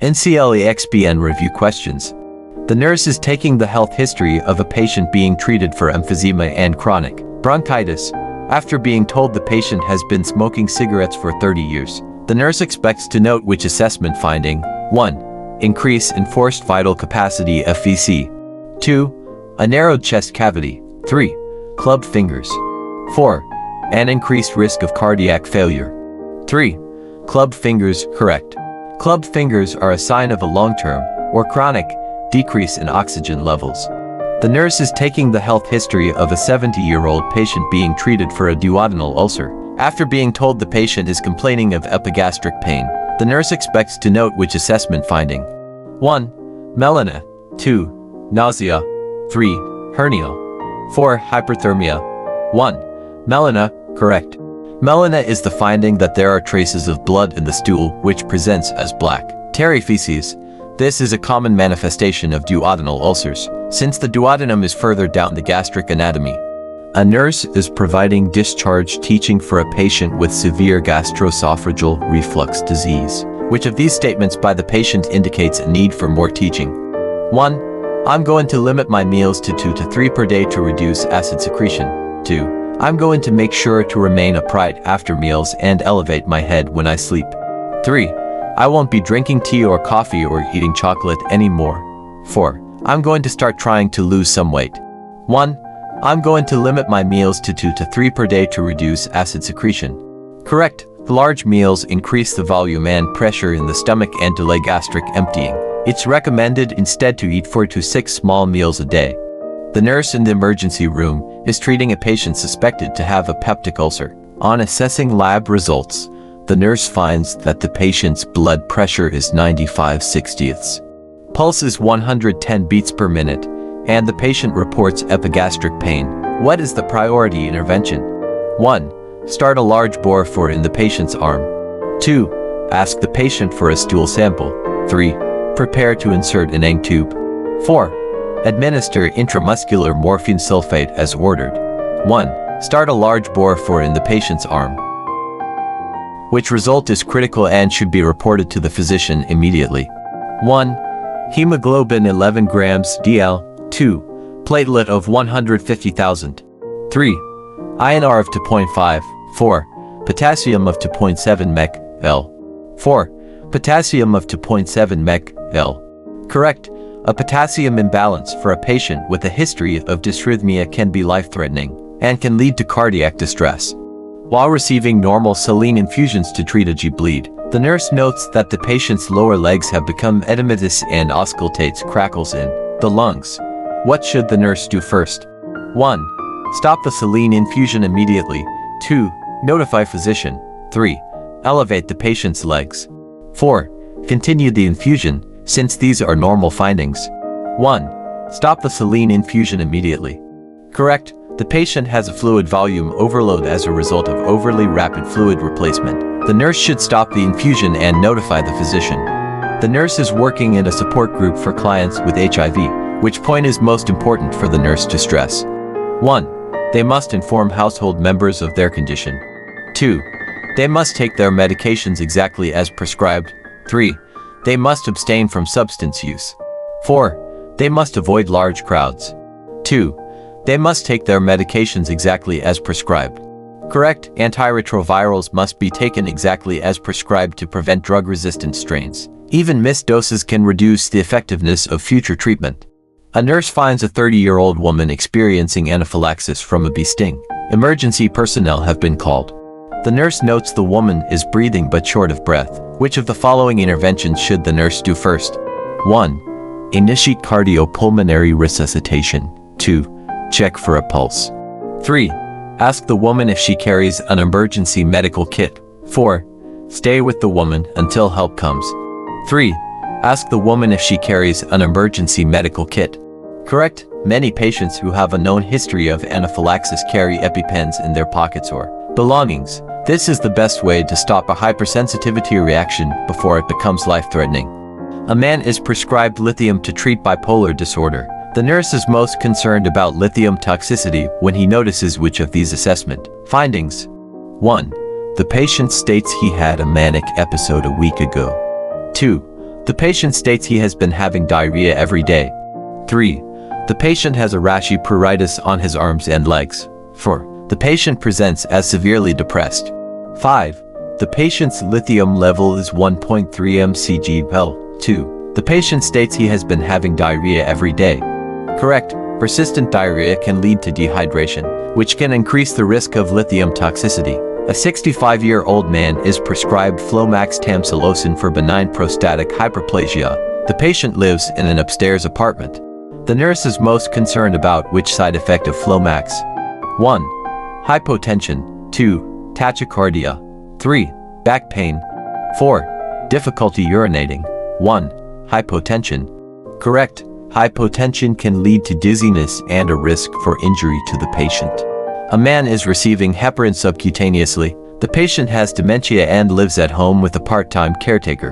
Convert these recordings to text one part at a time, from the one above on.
nclex-pn review questions. The nurse is taking the health history of a patient being treated for emphysema and chronic bronchitis. After being told the patient has been smoking cigarettes for 30 years, the nurse expects to note which assessment finding. 1. Increase in forced vital capacity FVC. 2. A narrowed chest cavity. 3. Club fingers. 4. An increased risk of cardiac failure. 3. Club fingers correct. Club fingers are a sign of a long-term, or chronic, decrease in oxygen levels. The nurse is taking the health history of a 70-year-old patient being treated for a duodenal ulcer. After being told the patient is complaining of epigastric pain, the nurse expects to note which assessment finding. 1. Melena. 2. Nausea. 3. Hernia. 4. Hyperthermia. 1. Melena, correct. Melena is the finding that there are traces of blood in the stool which presents as black, tarry feces. This is a common manifestation of duodenal ulcers, since the duodenum is further down the gastric anatomy. A nurse is providing discharge teaching for a patient with severe gastroesophageal reflux disease. Which of these statements by the patient indicates a need for more teaching? 1. I'm going to limit my meals to 2 to 3 per day to reduce acid secretion. 2. I'm going to make sure to remain upright after meals and elevate my head when I sleep. 3. I won't be drinking tea or coffee or eating chocolate anymore. 4. I'm going to start trying to lose some weight. 1. I'm going to limit my meals to 2 to 3 per day to reduce acid secretion. Correct. Large meals increase the volume and pressure in the stomach and delay gastric emptying. It's recommended instead to eat 4 to 6 small meals a day. The nurse in the emergency room is treating a patient suspected to have a peptic ulcer. On assessing lab results, the nurse finds that the patient's blood pressure is 95/60ths. Pulse is 110 beats per minute, and the patient reports epigastric pain. What is the priority intervention? 1. Start a large bore in the patient's arm. 2. Ask the patient for a stool sample. 3. Prepare to insert an eng tube. 4. Administer intramuscular morphine sulfate as ordered. 1. Start a large bore in the patient's arm. Which result is critical and should be reported to the physician immediately. 1. Hemoglobin 11 grams dl. 2. Platelet of 150,000. 3. INR of 2.5. 4. Potassium of 2.7 mEq/L. 4. Potassium of 2.7 mEq/L. Correct. A potassium imbalance for a patient with a history of dysrhythmia can be life-threatening and can lead to cardiac distress. While receiving normal saline infusions to treat a G bleed, the nurse notes that the patient's lower legs have become edematous and auscultates crackles in the lungs. What should the nurse do first? 1. Stop the saline infusion immediately. 2. Notify physician. 3. Elevate the patient's legs. 4. Continue the infusion, since these are normal findings. 1. Stop the saline infusion immediately. Correct. The patient has a fluid volume overload as a result of overly rapid fluid replacement. The nurse should stop the infusion and notify the physician. The nurse is working in a support group for clients with HIV. Which point is most important for the nurse to stress? 1. They must inform household members of their condition. 2. They must take their medications exactly as prescribed. 3. They must abstain from substance use. 4. They must avoid large crowds. 2. They must take their medications exactly as prescribed. Correct. Antiretrovirals must be taken exactly as prescribed to prevent drug-resistant strains. Even missed doses can reduce the effectiveness of future treatment. A nurse finds a 30-year-old woman experiencing anaphylaxis from a bee sting. Emergency personnel have been called. The nurse notes the woman is breathing but short of breath. Which of the following interventions should the nurse do first? 1. Initiate cardiopulmonary resuscitation. 2. Check for a pulse. 3. Ask the woman if she carries an emergency medical kit. 4. Stay with the woman until help comes. 3. Ask the woman if she carries an emergency medical kit. Correct. Many patients who have a known history of anaphylaxis carry EpiPens in their pockets or belongings. This is the best way to stop a hypersensitivity reaction before it becomes life-threatening. A man is prescribed lithium to treat bipolar disorder. The nurse is most concerned about lithium toxicity when he notices which of these assessment findings. 1. The patient states he had a manic episode a week ago. 2. The patient states he has been having diarrhea every day. 3. The patient has a rashy pruritus on his arms and legs. 4. The patient presents as severely depressed. 5. The patient's lithium level is 1.3 mcg/L. 2. The patient states he has been having diarrhea every day. Correct. Persistent diarrhea can lead to dehydration, which can increase the risk of lithium toxicity. A 65-year-old man is prescribed Flomax tamsulosin for benign prostatic hyperplasia. The patient lives in an upstairs apartment. The nurse is most concerned about which side effect of Flomax. 1. Hypotension. 2. Tachycardia. 3. Back pain. 4. Difficulty urinating. 1. Hypotension. Correct. Hypotension can lead to dizziness and a risk for injury to the patient. A man is receiving heparin subcutaneously. The patient has dementia and lives at home with a part-time caretaker.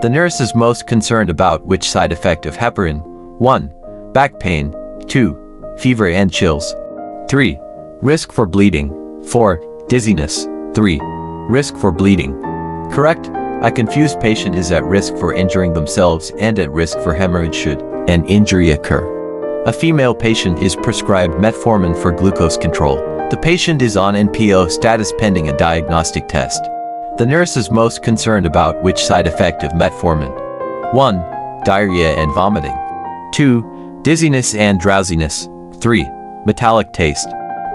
The nurse is most concerned about which side effect of heparin. 1. Back pain. 2. Fever and chills. 3. Risk for bleeding. 4. Dizziness. 3. Risk for bleeding. Correct. A confused patient is at risk for injuring themselves and at risk for hemorrhage should an injury occur. A female patient is prescribed metformin for glucose control. The patient is on NPO status pending a diagnostic test. The nurse is most concerned about which side effect of metformin. 1. Diarrhea and vomiting. 2. Dizziness and drowsiness. 3. Metallic taste.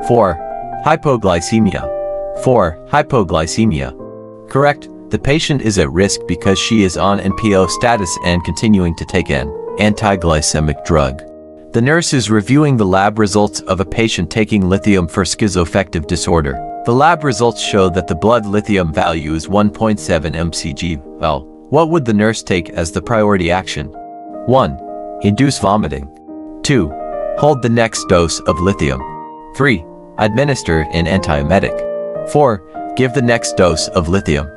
4. Hypoglycemia. 4. Hypoglycemia. Correct. The patient is at risk because she is on NPO status and continuing to take an anti-glycemic drug. The nurse is reviewing the lab results of a patient taking lithium for schizoaffective disorder. The lab results show that the blood lithium value is 1.7 mcg/L. What would the nurse take as the priority action? 1. Induce vomiting. 2. Hold the next dose of lithium. 3. Administer an antiemetic. 4. Give the next dose of lithium.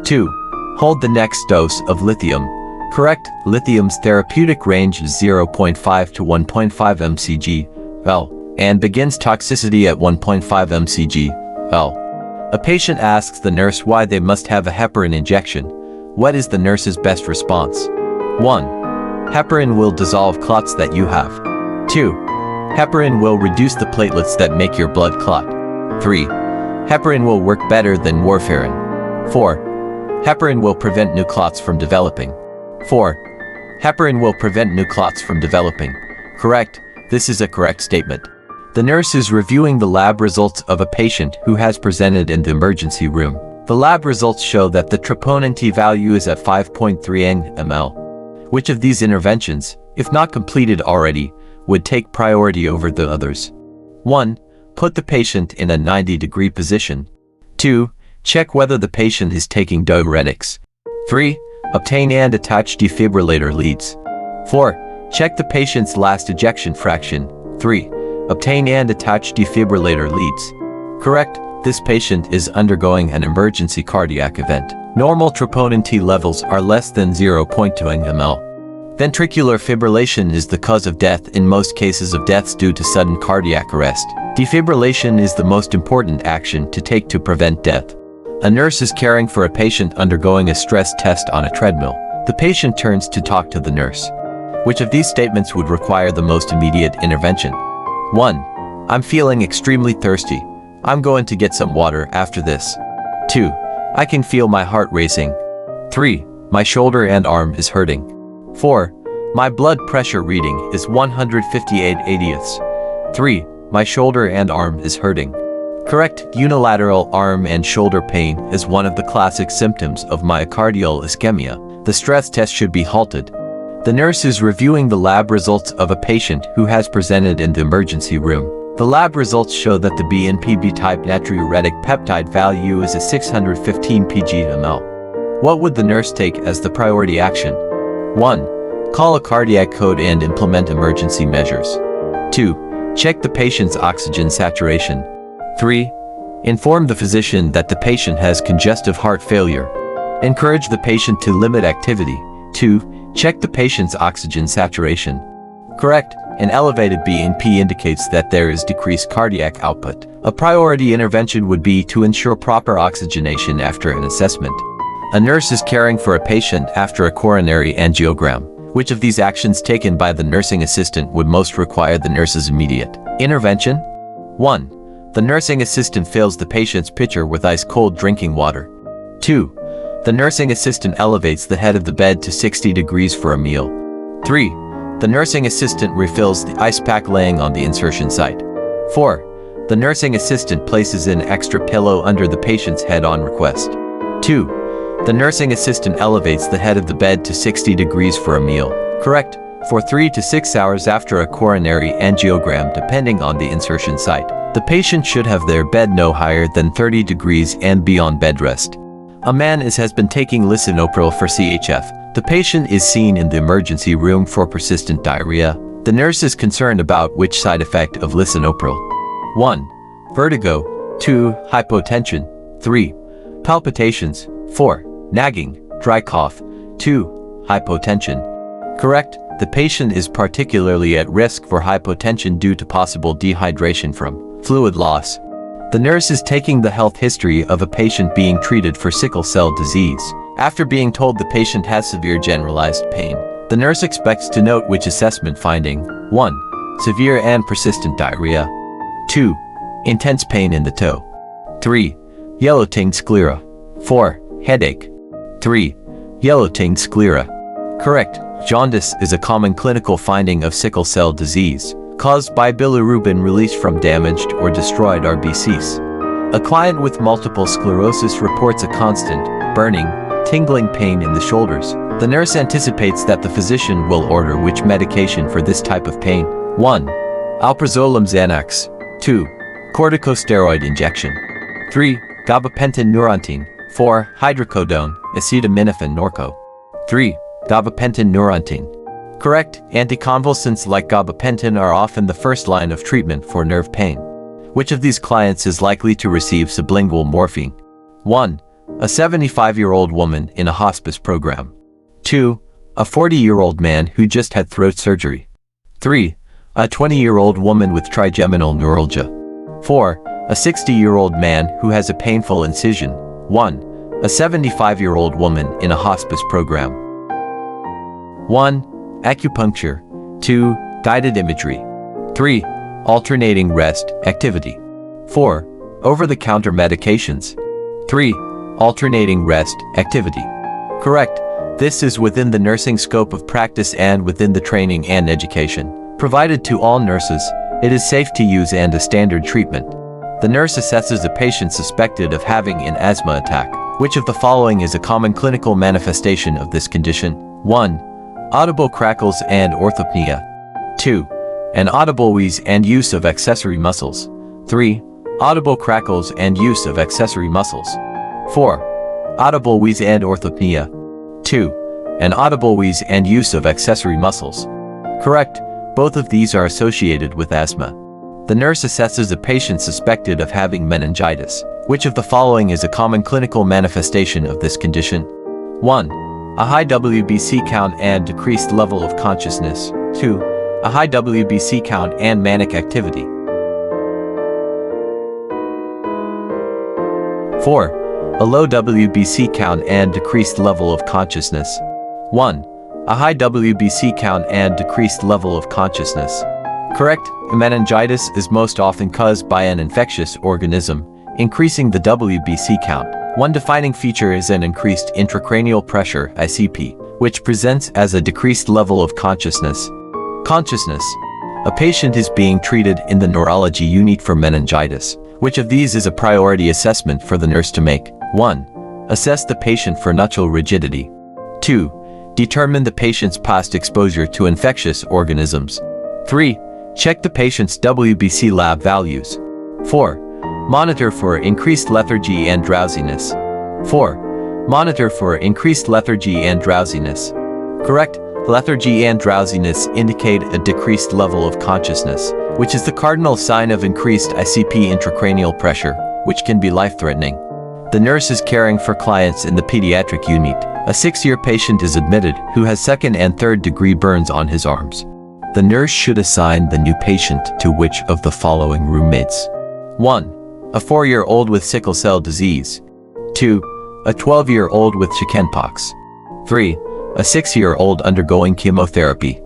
2. Hold the next dose of lithium. Correct. Lithium's therapeutic range is 0.5 to 1.5 mcg/L and begins toxicity at 1.5 mcg/L. A patient asks the nurse why they must have a heparin injection. What is the nurse's best response? 1. Heparin will dissolve clots that you have. 2. Heparin will reduce the platelets that make your blood clot. 3. Heparin will work better than warfarin. 4. Heparin will prevent new clots from developing. 4. Heparin will prevent new clots from developing. Correct. This is a correct statement. The nurse is reviewing the lab results of a patient who has presented in the emergency room. The lab results show that the troponin T value is at 5.3 ml. Which of these interventions, if not completed already, would take priority over the others? 1. Put the patient in a 90-degree position. 2. Check whether the patient is taking diuretics. 3. Obtain and attach defibrillator leads. 4. Check the patient's last ejection fraction. 3. Obtain and attach defibrillator leads. Correct. This patient is undergoing an emergency cardiac event. Normal troponin T levels are less than 0.2 ml. Ventricular fibrillation is the cause of death in most cases of deaths due to sudden cardiac arrest. Defibrillation is the most important action to take to prevent death. A nurse is caring for a patient undergoing a stress test on a treadmill. The patient turns to talk to the nurse. Which of these statements would require the most immediate intervention? 1. I'm feeling extremely thirsty. I'm going to get some water after this. 2. I can feel my heart racing. 3. My shoulder and arm is hurting. 4. My blood pressure reading is 158/80. 3. My shoulder and arm is hurting. Correct. Unilateral arm and shoulder pain is one of the classic symptoms of myocardial ischemia. The stress test should be halted. The nurse is reviewing the lab results of a patient who has presented in the emergency room. The lab results show that the BNP type natriuretic peptide value is a 615 pg/ml. What would the nurse take as the priority action? 1. Call a cardiac code and implement emergency measures. 2. Check the patient's oxygen saturation. 3. Inform the physician that the patient has congestive heart failure. Encourage the patient to limit activity. 2. Check the patient's oxygen saturation. Correct. An elevated BNP indicates that there is decreased cardiac output. A priority intervention would be to ensure proper oxygenation after an assessment. A nurse is caring for a patient after a coronary angiogram. Which of these actions taken by the nursing assistant would most require the nurse's immediate intervention? 1. The nursing assistant fills the patient's pitcher with ice-cold drinking water. 2. The nursing assistant elevates the head of the bed to 60 degrees for a meal. 3. The nursing assistant refills the ice pack laying on the insertion site. 4. The nursing assistant places an extra pillow under the patient's head on request. 2. The nursing assistant elevates the head of the bed to 60 degrees for a meal. Correct. For 3 to 6 hours after a coronary angiogram, depending on the insertion site. The patient should have their bed no higher than 30 degrees and be on bed rest. A man has been taking lisinopril for CHF. The patient is seen in the emergency room for persistent diarrhea. The nurse is concerned about which side effect of lisinopril. 1. Vertigo. 2. Hypotension. 3. Palpitations. 4. Nagging, dry cough. 2. Hypotension. Correct. The patient is particularly at risk for hypotension due to possible dehydration from fluid loss. The nurse is taking the health history of a patient being treated for sickle cell disease. After being told the patient has severe generalized pain, the nurse expects to note which assessment finding. 1. Severe and persistent diarrhea. 2. Intense pain in the toe. 3. Yellow-tinged sclera. 4. Headache. 3. Yellow-tinged sclera. Correct. Jaundice is a common clinical finding of sickle cell disease, caused by bilirubin released from damaged or destroyed RBCs. A client with multiple sclerosis reports a constant, burning, tingling pain in the shoulders. The nurse anticipates that the physician will order which medication for this type of pain. 1. Alprazolam Xanax. 2. Corticosteroid injection. 3. Gabapentin Neurontin. 4. Hydrocodone, acetaminophen Norco. 3. Gabapentin Neurontin. Correct. Anticonvulsants like gabapentin are often the first line of treatment for nerve pain. Which of these clients is likely to receive sublingual morphine? 1. A 75-year-old woman in a hospice program. 2. A 40-year-old man who just had throat surgery. 3. A 20-year-old woman with trigeminal neuralgia. 4. A 60-year-old man who has a painful incision. 1. A 75-year-old woman in a hospice program. 1. Acupuncture. 2. Guided imagery. 3. Alternating rest, activity. 4. Over-the-counter medications. 3. Alternating rest, activity. Correct. This is within the nursing scope of practice and within the training and education provided to all nurses. It is safe to use and a standard treatment. The nurse assesses a patient suspected of having an asthma attack. Which of the following is a common clinical manifestation of this condition? 1. Audible crackles and orthopnea. 2. An audible wheeze and use of accessory muscles. 3. Audible crackles and use of accessory muscles. 4. Audible wheeze and orthopnea. 2. An audible wheeze and use of accessory muscles. Correct. Both of these are associated with asthma. The nurse assesses a patient suspected of having meningitis. Which of the following is a common clinical manifestation of this condition? 1. A high WBC count and decreased level of consciousness. 2. A high WBC count and manic activity. 4. A low WBC count and decreased level of consciousness. 1. A high WBC count and decreased level of consciousness. Correct. Meningitis is most often caused by an infectious organism, increasing the WBC count. One defining feature is an increased intracranial pressure, ICP, which presents as a decreased level of consciousness. Consciousness. A patient is being treated in the neurology unit for meningitis. Which of these is a priority assessment for the nurse to make? 1. Assess the patient for nuchal rigidity. 2. Determine the patient's past exposure to infectious organisms. 3. Check the patient's WBC lab values. 4. Monitor for increased lethargy and drowsiness. 4. Monitor for increased lethargy and drowsiness. Correct. Lethargy and drowsiness indicate a decreased level of consciousness, which is the cardinal sign of increased ICP intracranial pressure, which can be life-threatening. The nurse is caring for clients in the pediatric unit. A 6-year patient is admitted who has 2nd and 3rd degree burns on his arms. The nurse should assign the new patient to which of the following roommates? 1. A 4-year-old with sickle cell disease. 2. A 12-year-old with chickenpox. 3. A 6-year-old undergoing chemotherapy.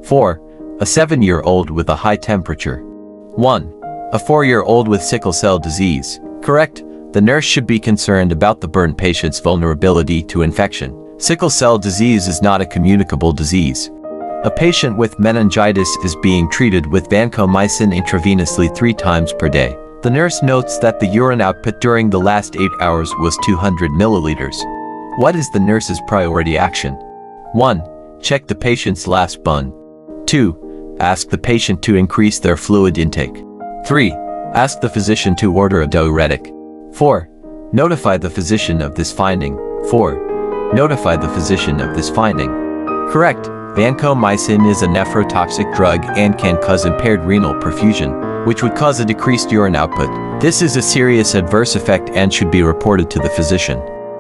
4. A 7-year-old with a high temperature. 1. A 4-year-old with sickle cell disease. Correct. The nurse should be concerned about the burn patient's vulnerability to infection. Sickle cell disease is not a communicable disease. A patient with meningitis is being treated with vancomycin intravenously 3 times per day. The nurse notes that the urine output during the last 8 hours was 200 milliliters. What is the nurse's priority action? 1. Check the patient's last bun. 2. Ask the patient to increase their fluid intake. 3. Ask the physician to order a diuretic. 4. Notify the physician of this finding. 4. Notify the physician of this finding. Correct. Vancomycin is a nephrotoxic drug and can cause impaired renal perfusion, which would cause a decreased urine output. This is a serious adverse effect and should be reported to the physician.